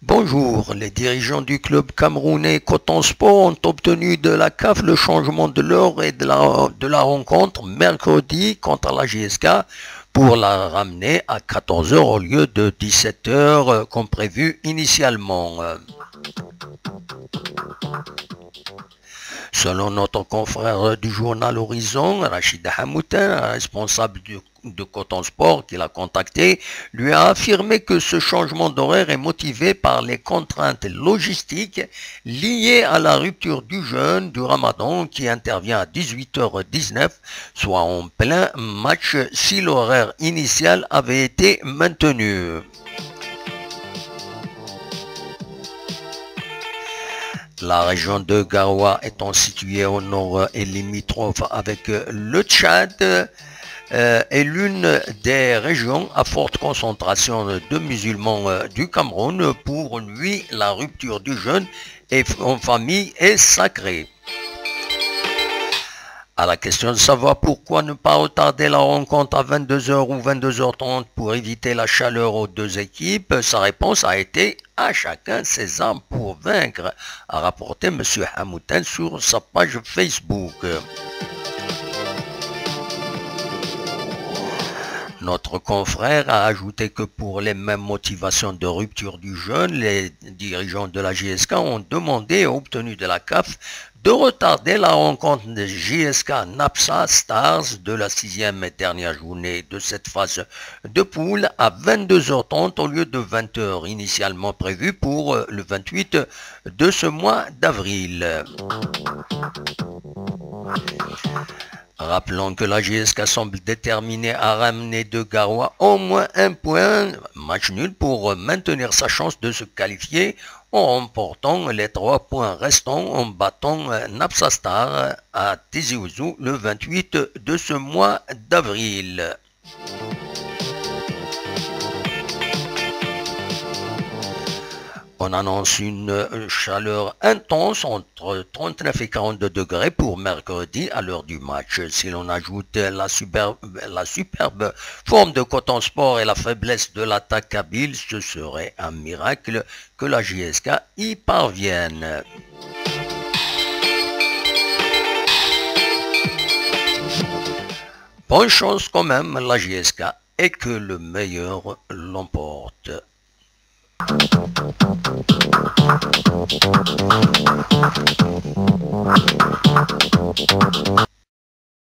Bonjour, les dirigeants du club camerounais Coton Sport ont obtenu de la CAF le changement de l'heure et de la rencontre mercredi contre la JSK pour la ramener à 14 h au lieu de 17 h comme prévu initialement. Selon notre confrère du journal Horizon, Rachid Hamoutin, responsable de Coton Sport qui l'a contacté, lui a affirmé que ce changement d'horaire est motivé par les contraintes logistiques liées à la rupture du jeûne du Ramadan qui intervient à 18h19, soit en plein match si l'horaire initial avait été maintenu. La région de Garoua étant située au nord et limitrophe avec le Tchad est l'une des régions à forte concentration de musulmans du Cameroun. Pour lui, la rupture du jeûne en famille est sacrée. À la question de savoir pourquoi ne pas retarder la rencontre à 22 h ou 22 h 30 pour éviter la chaleur aux deux équipes, sa réponse a été « à chacun ses armes pour vaincre », a rapporté M. Hamoutin sur sa page Facebook. Notre confrère a ajouté que pour les mêmes motivations de rupture du jeûne, les dirigeants de la JSK ont demandé et obtenu de la CAF de retarder la rencontre de JSK Napsa Stars de la 6e et dernière journée de cette phase de poule à 22 h 30 au lieu de 20 h initialement prévu pour le 28 de ce mois d'avril. Rappelons que la JSK semble déterminée à ramener de Garoua au moins un point, match nul pour maintenir sa chance de se qualifier en remportant les 3 points restants en battant Napsa Star à Tizi Ouzou le 28 de ce mois d'avril. On annonce une chaleur intense entre 39 et 42 degrés pour mercredi à l'heure du match. Si l'on ajoute la superbe forme de Coton Sport et la faiblesse de l'attaque kabyle, ce serait un miracle que la JSK y parvienne. Bonne chance quand même la JSK et que le meilleur l'emporte.